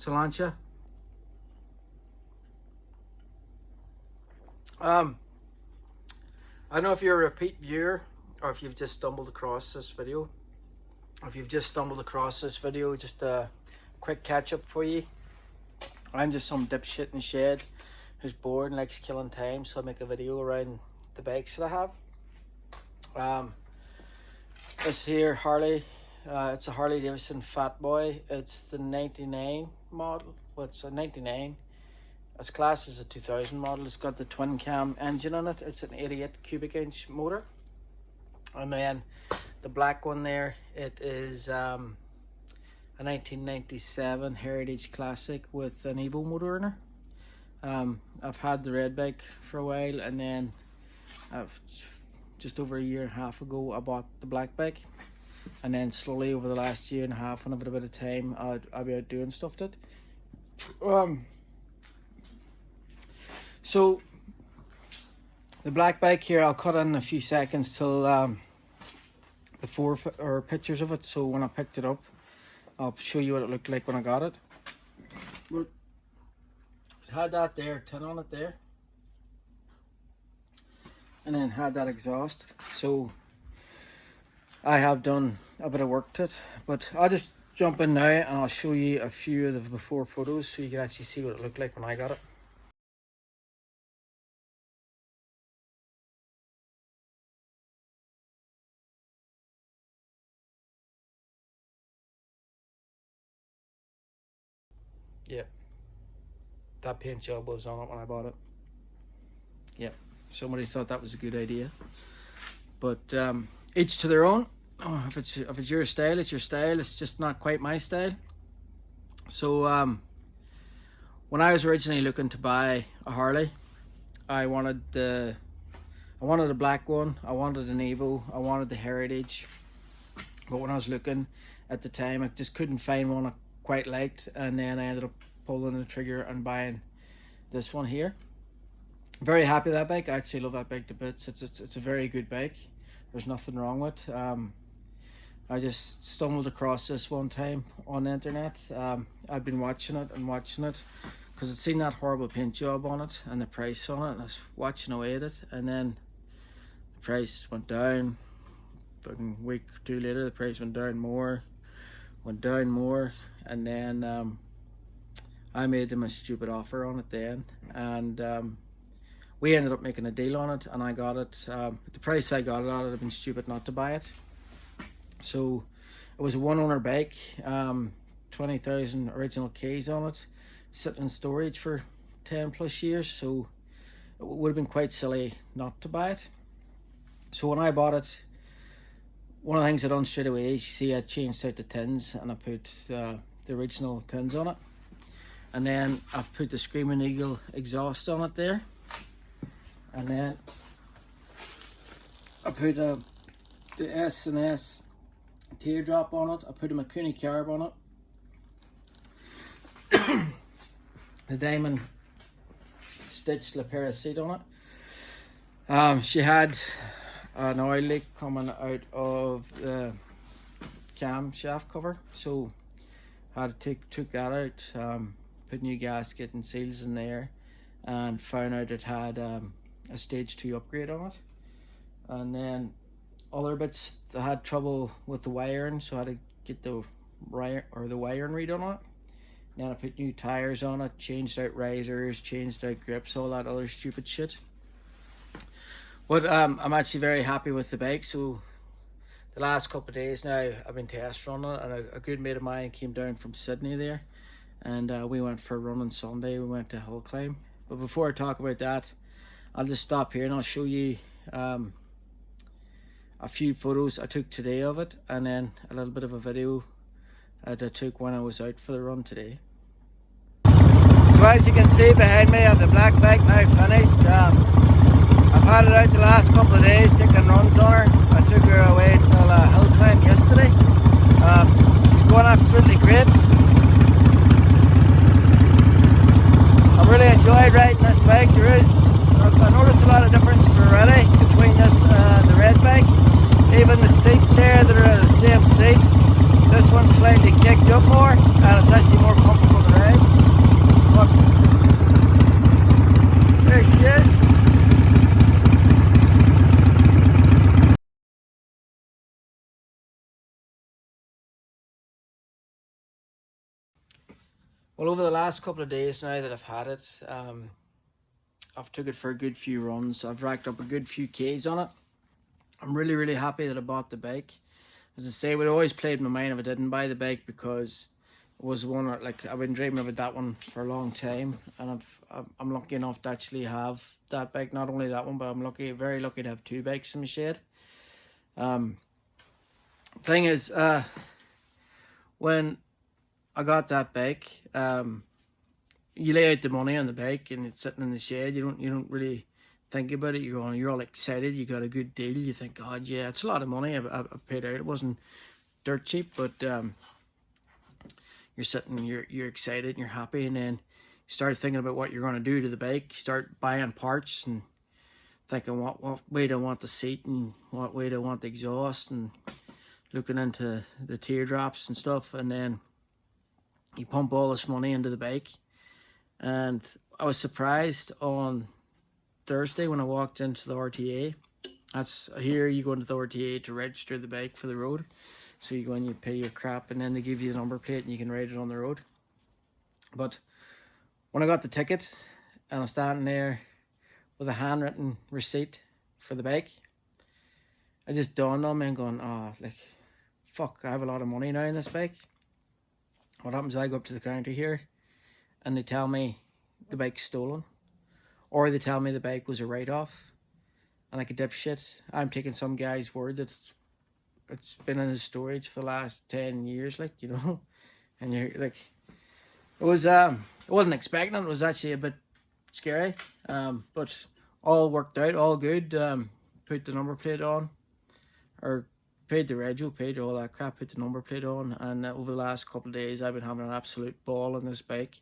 cilantro. I don't know if you're a repeat viewer or if you've just stumbled across this video. Just a quick catch up for you. I'm just some dipshit in the shed who's bored and likes killing time, so I make a video around the bikes that I have. This here Harley, it's a Harley Davidson Fat Boy. It's the 99 model. Well, it's a 99. It's classed as a 2000 model. It's got the twin cam engine on it. It's an 88 cubic inch motor. And then the black one there, it is a 1997 Heritage Classic with an Evo motor in her. I've had the red bike for a while, and then just over a year and a half ago I bought the black bike, and then slowly over the last year and a half, when I've had a bit of time, I'll be out doing stuff to it. So the black bike here, I'll cut in a few seconds till before or pictures of it, so when I picked it up I'll show you what it looked like when I got it. But it had that there tin on it there, and then had that exhaust. So I have done a bit of work to it, but I'll just jump in now and I'll show you a few of the before photos so you can actually see what it looked like when I got it. Yeah, that paint job was on it when I bought it. Yeah, somebody thought that was a good idea, but each to their own. Oh, if it's your style, it's your style. It's just not quite my style. So when I was originally looking to buy a Harley, I wanted a black one, I wanted an Evo, I wanted the Heritage, but when I was looking at the time, I just couldn't find one I quite liked, and then I ended up pulling the trigger and buying this one here. Very happy with that bike. I actually love that bike to bits. It's a very good bike. There's nothing wrong with it. I just stumbled across this one time on the internet. I've been watching it because I'd seen that horrible paint job on it and the price on it, and I was watching away at it, and then the price went down. Fucking week or two later, the price went down more, and then I made them a stupid offer on it then, and we ended up making a deal on it, and I got it. The price I got it at, it'd have been stupid not to buy it. So it was a one owner bike, 20,000 original keys on it, sitting in storage for 10 plus years, so it would have been quite silly not to buy it. So when I bought it, one of the things I done straight away is, you see, I changed out the tins and I put the original tins on it, and then I've put the Screaming Eagle exhaust on it there, and then I put the S&S teardrop on it. I put a Makuni carb on it, the diamond stitched Lapera seat on it. She had an oil leak coming out of the camshaft cover, so I had to took that out, put new gasket and seals in there, and found out it had a stage 2 upgrade on it. And then other bits, I had trouble with the wiring, so I had to get the wiring redone on it. And then I put new tires on it, changed out risers, changed out grips, all that other stupid shit. But I'm actually very happy with the bike. So the last couple of days now, I've been test running it, and a good mate of mine came down from Sydney there, and we went for a run on Sunday. We went to hill climb. But before I talk about that, I'll just stop here and I'll show you a few photos I took today of it, and then a little bit of a video that I took when I was out for the run today. So as you can see behind me, I have the black bike now finished. I've had it out the last couple of days taking runs on her. I took her away till hill climb yesterday. She's going absolutely great. I really enjoyed riding this bike. I noticed a lot of differences already between this and the red bike. Even the seats here that are the same seat. This one's slightly kicked up more, and it's actually more comfortable to ride. Well, over the last couple of days now that I've had it, I've took it for a good few runs. I've racked up a good few Ks on it. I'm really, really happy that I bought the bike. As I say, it always played in my mind if I didn't buy the bike, because it was one where, like, I've been dreaming about that one for a long time, and I'm lucky enough to actually have that bike. Not only that one, but I'm lucky, very lucky to have two bikes in my shed. Thing is, when I got that bike, you lay out the money on the bike and it's sitting in the shed. You don't really think about it. You're all excited. You got a good deal. You think, God, yeah, it's a lot of money I've paid out. It wasn't dirt cheap, but you're sitting, you're excited and you're happy, and then you start thinking about what you're going to do to the bike. You start buying parts and thinking what way do I want the seat and what way do I want the exhaust, and looking into the teardrops and stuff, and then you pump all this money into the bike. And I was surprised on Thursday when I walked into the RTA. That's here, you go into the RTA to register the bike for the road. So you go and you pay your crap, and then they give you the number plate and you can ride it on the road. But when I got the ticket and I'm standing there with a handwritten receipt for the bike, it just dawned on me and going, oh, like, fuck, I have a lot of money now in this bike. What happens is I go up to the counter here and they tell me the bike's stolen, or they tell me the bike was a write-off, and like a dipshit, I'm taking some guy's word that it's been in his storage for the last 10 years, like, you know. And you're like, it was I wasn't expecting it. It was actually a bit scary, but all worked out, all good. Put the number plate on, or paid the rego, paid all that crap, put the number plate on, and over the last couple of days I've been having an absolute ball on this bike.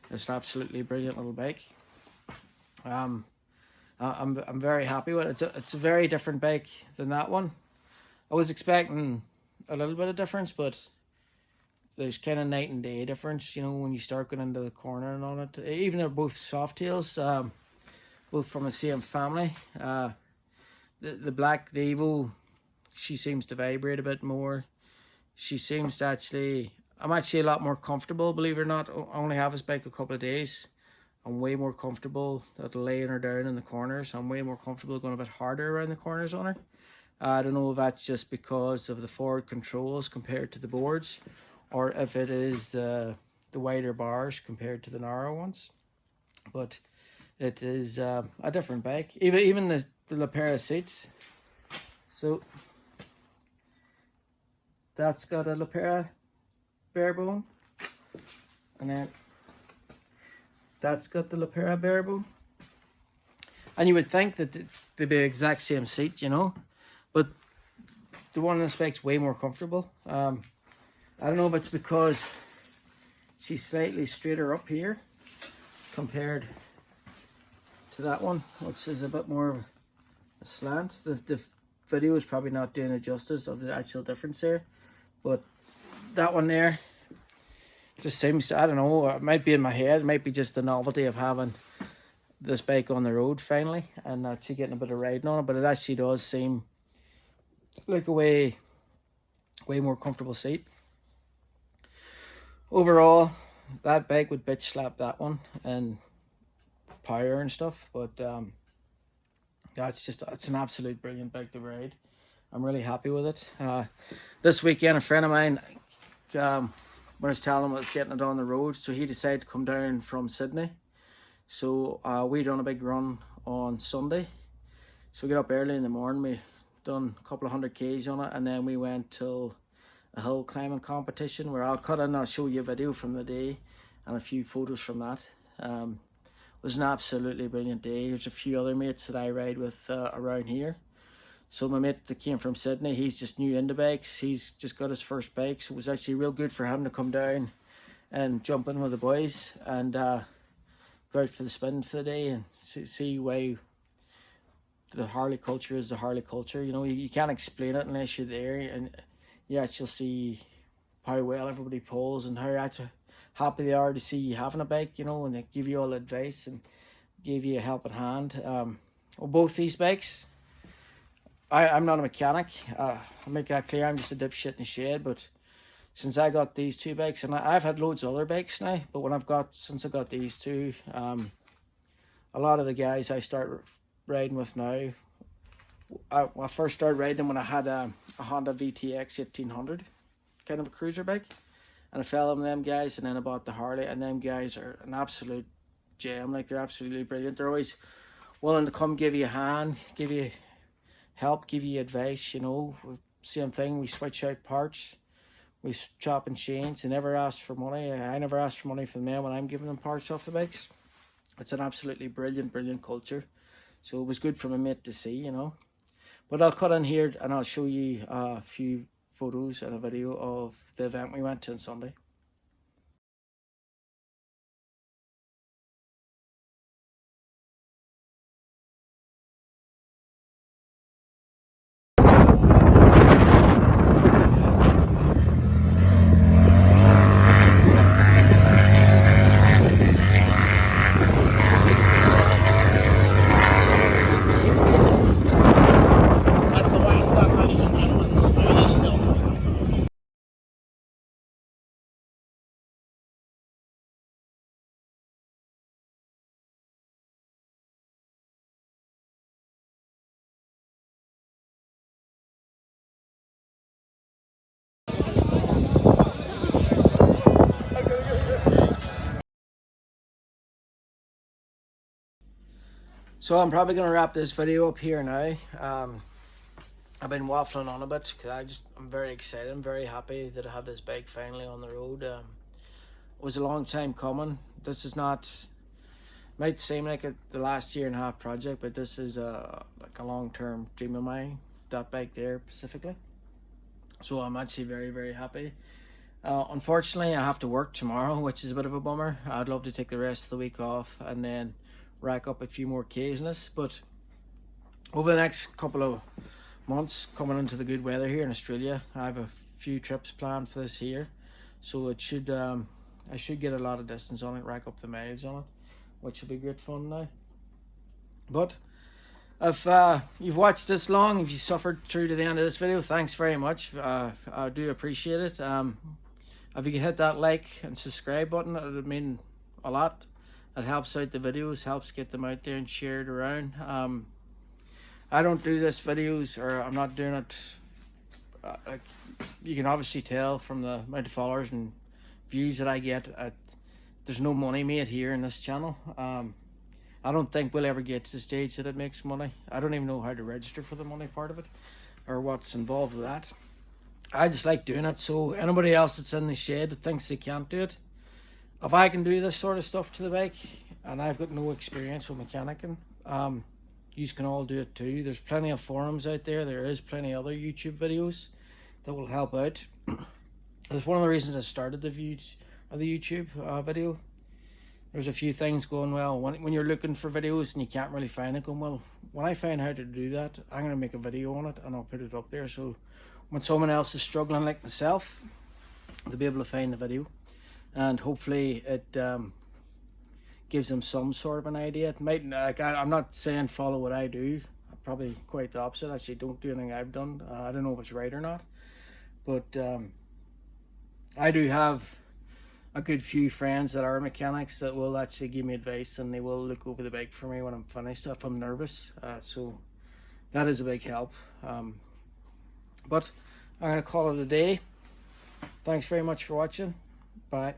It's an absolutely brilliant little bike. I'm very happy with it. It's a very different bike than that one. I was expecting a little bit of difference, but there's kind of night and day difference, you know, when you start going into the corner and on it. Even they're both Softails, both from the same family. The black, the Evo, she seems to vibrate a bit more. She seems to actually, I'm actually a lot more comfortable, believe it or not. I only have this bike a couple of days. I'm way more comfortable at laying her down in the corners. I'm way more comfortable going a bit harder around the corners on her. I don't know if that's just because of the forward controls compared to the boards, or if it is the wider bars compared to the narrow ones. But it is a different bike. Even the Lapera seats. So that's got a Lapera bare bone, and then that's got the Lapera bare bone. And you would think that they'd be the exact same seat, you know, but the one in the spec's way more comfortable. I don't know if it's because she's slightly straighter up here compared to that one, which is a bit more of a slant. The video is probably not doing it justice of the actual difference there, but that one there just seems to, I don't know, it might be in my head, it might be just the novelty of having this bike on the road finally and actually getting a bit of riding on it, but it actually does seem like a way more comfortable seat. Overall, that bike would bitch slap that one and power and stuff, but yeah, it's an absolute brilliant bike to ride. I'm really happy with it. This weekend, a friend of mine, when I was telling him I was getting it on the road, so he decided to come down from Sydney. So we done a big run on Sunday. So we got up early in the morning, we done a couple of 100 Ks on it, and then we went till a hill climbing competition where I'll cut in, I'll show you a video from the day and a few photos from that. It was an absolutely brilliant day. There's a few other mates that I ride with around here. So my mate that came from Sydney, he's just new into bikes. He's just got his first bike, so it was actually real good for him to come down and jump in with the boys and go out for the spin for the day and see why the Harley culture is the Harley culture. You know, you can't explain it unless you're there, and you actually see how well everybody pulls and how happy they are to see you having a bike, you know, and they give you all advice and give you a helping hand. Well, both these bikes, I'm not a mechanic. I'll make that clear. I'm just a dipshit in the shed, but since I got these two bikes, and I've had loads of other bikes now, but since I got these two, a lot of the guys I start riding with now, I first started riding them when I had a Honda VTX 1800, kind of a cruiser bike, and I fell in with them guys, and then I bought the Harley, and them guys are an absolute gem. Like, they're absolutely brilliant. They're always willing to come give you a hand, give you help, give you advice, you know. Same thing, we switch out parts, we chop and change. They never ask for money. I never ask for money from them when I'm giving them parts off the bikes. It's an absolutely brilliant culture. So it was good for my mate to see, you know. But I'll cut in here and I'll show you a few photos and a video of the event we went to on Sunday. So I'm probably going to wrap this video up here now. I've been waffling on a bit because I'm very excited. I'm very happy that I have this bike finally on the road. It was a long time coming. This is not, might seem like the last year and a half project, but this is like a long-term dream of mine, that bike there specifically. So I'm actually very happy. Unfortunately, I have to work tomorrow, which is a bit of a bummer. I'd love to take the rest of the week off and then rack up a few more Ks in this, but over the next couple of months, coming into the good weather here in Australia, I have a few trips planned for this here, so it should I should get a lot of distance on it, rack up the miles on it, which will be great fun now. But if you've watched this long, if you suffered through to the end of this video, thanks very much. I do appreciate it. If you could hit that like and subscribe button, it would mean a lot. It helps out the videos, helps get them out there and shared around. I don't do this videos, or I'm not doing it. Like, you can obviously tell from the amount of followers and views that I get. There's no money made here in this channel. I don't think we'll ever get to the stage that it makes money. I don't even know how to register for the money part of it, or what's involved with that. I just like doing it, so anybody else that's in the shed that thinks they can't do it, if I can do this sort of stuff to the bike, and I've got no experience with mechanicking, you can all do it too. There's plenty of forums out there. There is plenty of other YouTube videos that will help out. That's one of the reasons I started the YouTube video. There's a few things going well. When you're looking for videos and you can't really find it, going, well, when I find how to do that, I'm going to make a video on it and I'll put it up there. So when someone else is struggling like myself, they'll be able to find the video. And hopefully it gives them some sort of an idea. It might, like, I'm not saying follow what I do. Probably quite the opposite. Actually, don't do anything I've done. I don't know if it's right or not. But I do have a good few friends that are mechanics that will actually give me advice, and they will look over the bike for me when I'm finished if I'm nervous. So that is a big help. But I'm going to call it a day. Thanks very much for watching. Bye.